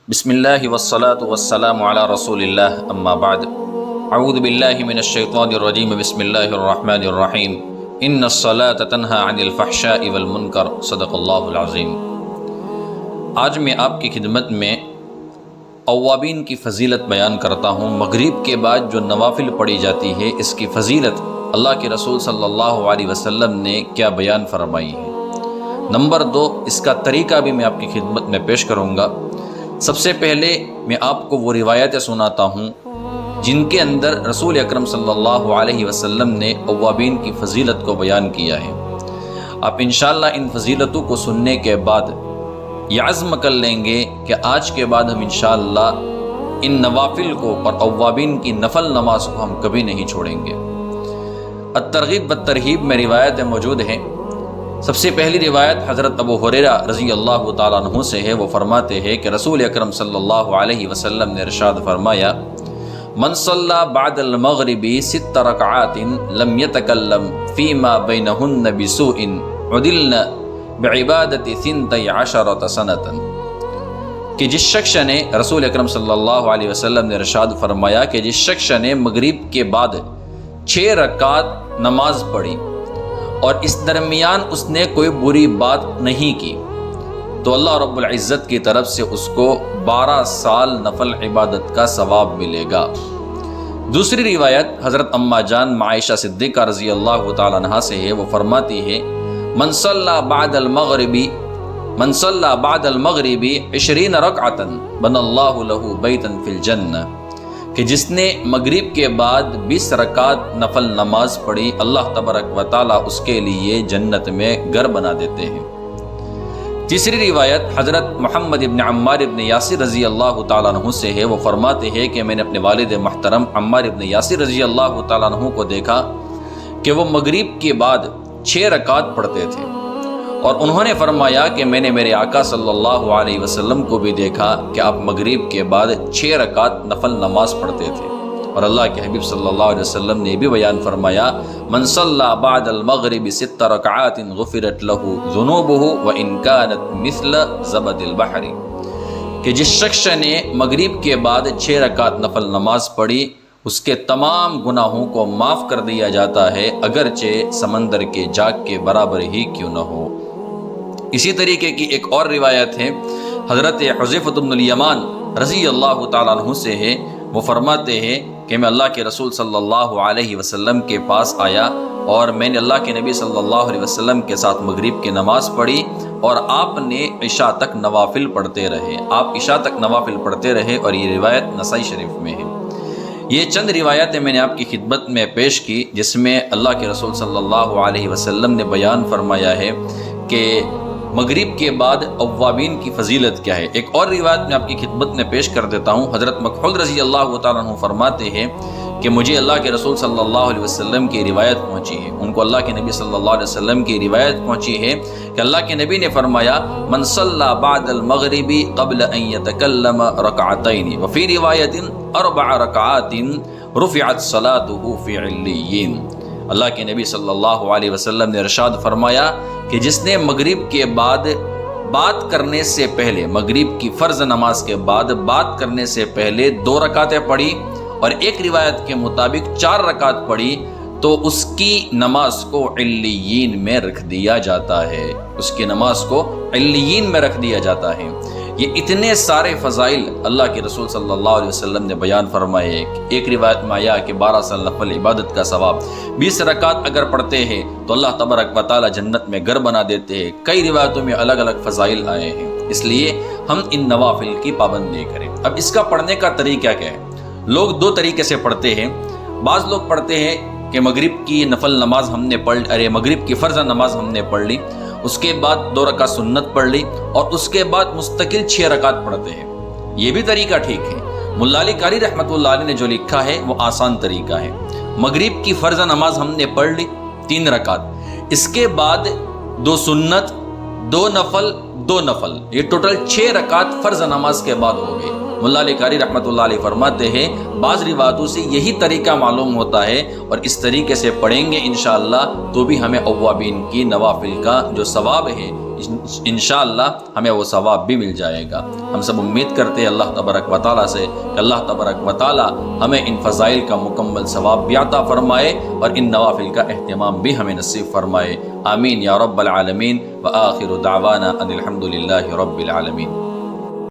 بسم اللہ والصلاة والسلام علی رسول اللہ اما بعد اعوذ باللہ من الشیطان الرجیم بسم اللہ الرحمن الرحیم ان الصلاة تنہی عن الفحشاء والمنکر صدق اللہ العظیم۔ آج میں آپ کی خدمت میں اوابین کی فضیلت بیان کرتا ہوں۔ مغرب کے بعد جو نوافل پڑھی جاتی ہے اس کی فضیلت اللہ کے رسول صلی اللہ علیہ وسلم نے کیا بیان فرمائی ہے۔ نمبر 2، اس کا طریقہ بھی میں آپ کی خدمت میں پیش کروں گا۔ سب سے پہلے میں آپ کو وہ روایتیں سناتا ہوں جن کے اندر رسول اکرم صلی اللہ علیہ وسلم نے اوابین کی فضیلت کو بیان کیا ہے۔ آپ انشاءاللہ ان فضیلتوں کو سننے کے بعد یہ عزم کر لیں گے کہ آج کے بعد ہم انشاءاللہ ان نوافل کو اور اوابین کی نفل نماز کو ہم کبھی نہیں چھوڑیں گے۔ الترغیب والترہیب میں روایتیں موجود ہیں۔ سب سے پہلی روایت حضرت ابو ہریرہ رضی اللہ تعالیٰ عنہ سے ہے۔ وہ فرماتے ہیں کہ رسول اکرم صلی اللہ علیہ وسلم نے ارشاد فرمایا، من صلی بعد المغرب 6 رکعات لم يتکلم فیما بینہن بسوء عدلن بعبادت 12 سنة، کہ جس شخص نے رسول اکرم صلی اللہ علیہ وسلم نے ارشاد فرمایا کہ جس شخص نے مغرب کے بعد 6 رکعات نماز پڑھی اور اس درمیان اس نے کوئی بری بات نہیں کی تو اللہ رب العزت کی طرف سے اس کو 12 سال نفل عبادت کا ثواب ملے گا۔ دوسری روایت حضرت اما جان عائشہ صدیقہ رضی اللہ تعالیٰ عنہا سے ہے۔ وہ فرماتی ہے، من صلی بعد المغرب 20 رکعتا بنى اللہ لہ بیتا فی الجنہ، کہ جس نے مغرب کے بعد 20 رکعت نفل نماز پڑھی اللہ تبارک و تعالیٰ اس کے لیے جنت میں گھر بنا دیتے ہیں۔ تیسری روایت حضرت محمد ابن عمار ابن یاسر رضی اللہ تعالیٰ عنہ سے ہے۔ وہ فرماتے ہیں کہ میں نے اپنے والد محترم عمار ابن یاسر رضی اللہ تعالیٰ عنہ کو دیکھا کہ وہ مغرب کے بعد 6 رکعت پڑھتے تھے، اور انہوں نے فرمایا کہ میں نے میرے آقا صلی اللہ علیہ وسلم کو بھی دیکھا کہ آپ مغرب کے بعد 6 رکعت نفل نماز پڑھتے تھے، اور اللہ کے حبیب صلی اللہ علیہ وسلم نے بھی بیان فرمایا، من صلی بعد المغرب 6 رکعات غفرت لہ ذنوبہ وان کانت مثل زبد البحر، کہ جس شخص نے مغرب کے بعد 6 رکعت نفل نماز پڑھی اس کے تمام گناہوں کو معاف کر دیا جاتا ہے، اگرچہ سمندر کے جاگ کے برابر ہی کیوں نہ ہو۔ اسی طریقے کی ایک اور روایت ہے حضرت حذیفہ بن الیمان رضی اللہ تعالیٰ عنہ سے ہے۔ وہ فرماتے ہیں کہ میں اللہ کے رسول صلی اللہ علیہ وسلم کے پاس آیا اور میں نے اللہ کے نبی صلی اللہ علیہ وسلم کے ساتھ مغرب کی نماز پڑھی، اور آپ نے عشاء تک نوافل پڑھتے رہے۔ آپ عشاء تک نوافل پڑھتے رہے، اور یہ روایت نسائی شریف میں ہے۔ یہ چند روایتیں میں نے آپ کی خدمت میں پیش کی جس میں اللہ کے رسول صلی اللہ علیہ وسلم نے بیان فرمایا ہے کہ مغرب کے بعد اوابین کی فضیلت کیا ہے۔ ایک اور روایت میں آپ کی خدمت میں پیش کر دیتا ہوں۔ حضرت مکحول رضی اللہ تعالیٰ عنہ فرماتے ہیں کہ مجھے اللہ کے رسول صلی اللہ علیہ وسلم کی روایت پہنچی ہے، ان کو اللہ کے نبی صلی اللہ علیہ وسلم کی روایت پہنچی ہے کہ اللہ کے نبی نے فرمایا، من صلی بعد المغرب قبل ان يتکلم رکعتین وفی روایت 4 رکعات رفعت صلاته فی علیین۔ اللہ کے نبی صلی اللہ علیہ وسلم نے ارشاد فرمایا کہ جس نے مغرب کے بعد بات کرنے سے پہلے، مغرب کی فرض نماز کے بعد بات کرنے سے پہلے 2 رکعتیں پڑھی، اور ایک روایت کے مطابق 4 رکعت پڑھی، تو اس کی نماز کو علیین میں رکھ دیا جاتا ہے، اس کی نماز کو علیین میں رکھ دیا جاتا ہے۔ یہ اتنے سارے فضائل اللہ کے رسول صلی اللہ علیہ وسلم نے بیان فرمائے۔ ایک روایت میں آیا کہ 12 سال نفل عبادت کا ثواب، 20 رکعت اگر پڑھتے ہیں تو اللہ تبارک و تعالی جنت میں گھر بنا دیتے ہیں۔ کئی روایتوں میں الگ الگ فضائل آئے ہیں، اس لیے ہم ان نوافل کی پابندی کریں۔ اب اس کا پڑھنے کا طریقہ کیا ہے؟ لوگ 2 طریقے سے پڑھتے ہیں۔ بعض لوگ پڑھتے ہیں کہ مغرب کی نفل نماز ہم نے مغرب کی فرض نماز ہم نے پڑھ لی، اس کے بعد 2 رکعت سنت پڑھ لی، اور اس کے بعد مستقل 6 رکعت پڑھتے ہیں۔ یہ بھی طریقہ ٹھیک ہے۔ ملا علی قاری رحمۃ اللہ علیہ نے جو لکھا ہے وہ آسان طریقہ ہے۔ مغرب کی فرض نماز ہم نے پڑھ لی 3 رکعت، اس کے بعد 2 سنت، 2 نفل، 2 نفل، یہ ٹوٹل 6 رکعت فرض نماز کے بعد ہو گئے۔ ملا علی قاری رحمۃ اللہ علیہ فرماتے ہیں بعض روایتوں سے یہی طریقہ معلوم ہوتا ہے، اور اس طریقے سے پڑھیں گے انشاءاللہ تو بھی ہمیں اوابین کی نوافل کا جو ثواب ہے انشاءاللہ ہمیں وہ ثواب بھی مل جائے گا۔ ہم سب امید کرتے ہیں اللہ تبارک و تعالیٰ سے کہ اللہ تبارک و تعالیٰ ہمیں ان فضائل کا مکمل ثواب بھی عطا فرمائے اور ان نوافل کا اہتمام بھی ہمیں نصیب فرمائے۔ آمین یا رب العالمین، وآخر دعوانا ان الحمد للہ رب العالمین۔